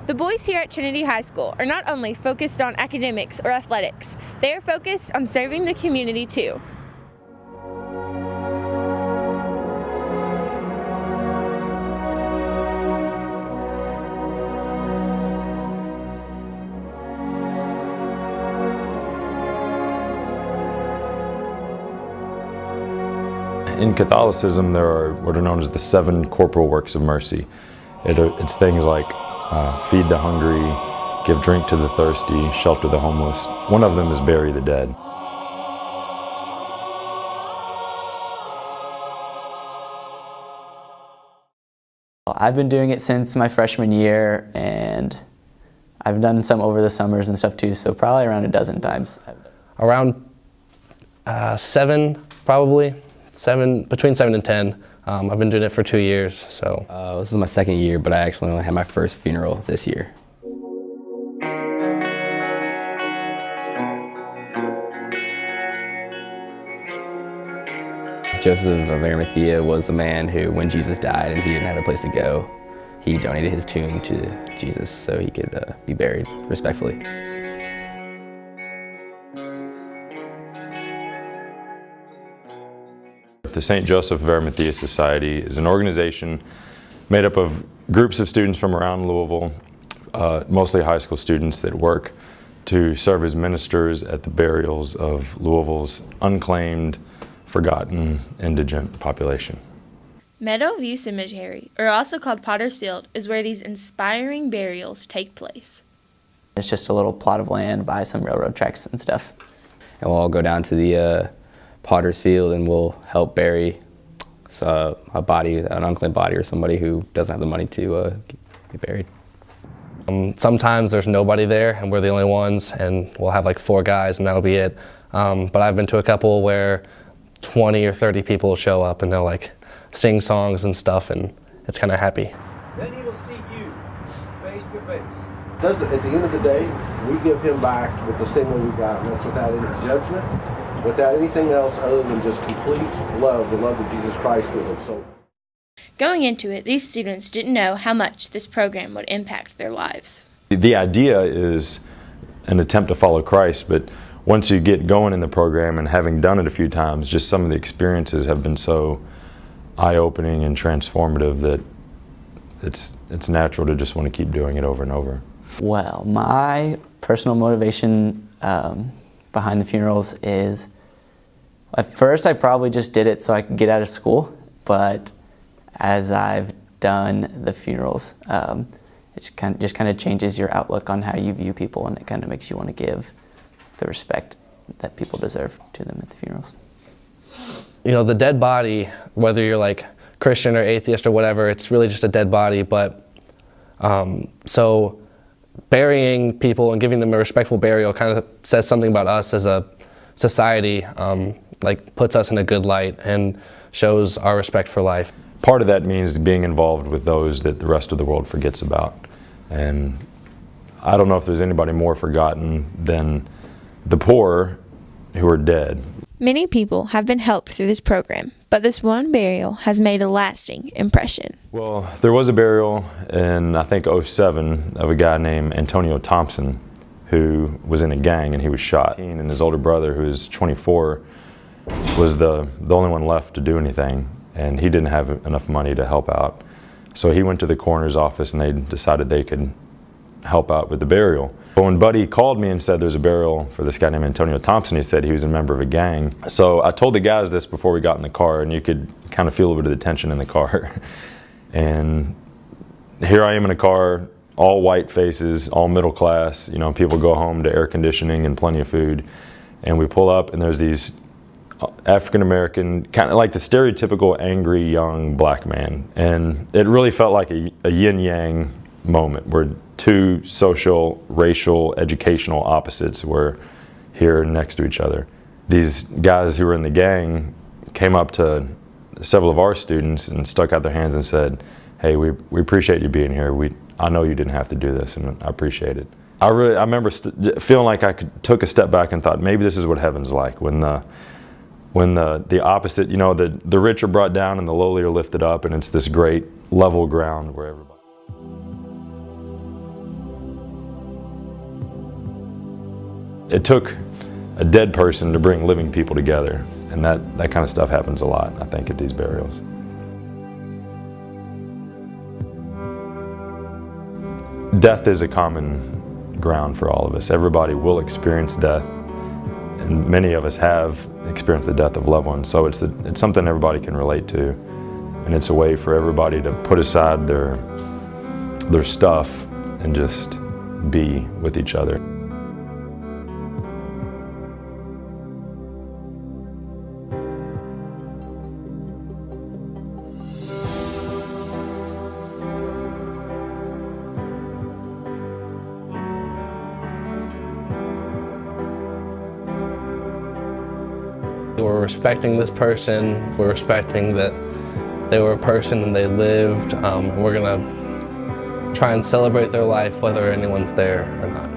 The boys here at Trinity High School are not only focused on academics or athletics, they are focused on serving the community too. In Catholicism, there are what are known as the 7 corporal works of mercy. It's things like feed the hungry, give drink to the thirsty, shelter the homeless. One of them is bury the dead. I've been doing it since my freshman year, and I've done some over the summers and stuff too, so probably around a dozen times. Around 7, probably. Between 7 and 10. I've been doing it for 2 years, so. This is my second year, but I actually only had my first funeral this year. Joseph of Arimathea was the man who, when Jesus died and he didn't have a place to go, he donated his tomb to Jesus so he could be buried respectfully. The St. Joseph of Arimathea Society is an organization made up of groups of students from around Louisville, mostly high school students that work to serve as ministers at the burials of Louisville's unclaimed, forgotten, indigent population. Meadowview Cemetery, or also called Potter's Field, is where these inspiring burials take place. It's just a little plot of land by some railroad tracks and stuff. And we'll all go down to the Potter's Field and we'll help bury a body, an unclaimed body, or somebody who doesn't have the money to get buried. Sometimes there's nobody there and we're the only ones, and we'll have like 4 guys and that'll be it. But I've been to a couple where 20 or 30 people show up and they'll like sing songs and stuff, and it's kind of happy. Then he will see you face to face. At the end of the day, we give him back with the same way we got him. That's without any judgment, without anything else other than just complete love, the love that Jesus Christ gives him. So, going into it, these students didn't know how much this program would impact their lives. The idea is an attempt to follow Christ, but once you get going in the program and having done it a few times, just some of the experiences have been so eye-opening and transformative that it's natural to just want to keep doing it over and over. Well, my personal motivation behind the funerals is, at first I probably just did it so I could get out of school, but as I've done the funerals, it just kind of changes your outlook on how you view people, and it kind of makes you want to give the respect that people deserve to them at the funerals. You know, the dead body, whether you're like Christian or atheist or whatever, it's really just a dead body, but so burying people and giving them a respectful burial kind of says something about us as a society, like puts us in a good light and shows our respect for life. Part of that means being involved with those that the rest of the world forgets about. And I don't know if there's anybody more forgotten than the poor who are dead. Many people have been helped through this program, but this one burial has made a lasting impression. Well, there was a burial in, I think, '07 of a guy named Antonio Thompson who was in a gang and he was shot. And his older brother, who is 24, was the only one left to do anything, and he didn't have enough money to help out. So he went to the coroner's office and they decided they could help out with the burial. But when Buddy called me and said there's a burial for this guy named Antonio Thompson, he said he was a member of a gang. So I told the guys this before we got in the car, and you could kind of feel a bit of the tension in the car. And here I am in a car, all white faces, all middle class, you know, people go home to air conditioning and plenty of food. And we pull up and there's these African-American, kind of like the stereotypical angry young black man. And it really felt like a yin-yang moment where 2 social, racial, educational opposites were here next to each other. These guys who were in the gang came up to several of our students and stuck out their hands and said, "Hey, we appreciate you being here. I know you didn't have to do this, and I appreciate it." I remember feeling like I took a step back and thought, maybe this is what heaven's like, when the opposite, you know, the rich are brought down and the lowly are lifted up, and it's this great level ground where everybody. it took a dead person to bring living people together, and that kind of stuff happens a lot, I think, at these burials. Death is a common ground for all of us. Everybody will experience death, and many of us have experienced the death of loved ones, so it's something everybody can relate to, and it's a way for everybody to put aside their stuff and just be with each other. We're respecting this person, we're respecting that they were a person and they lived, and we're gonna try and celebrate their life whether anyone's there or not.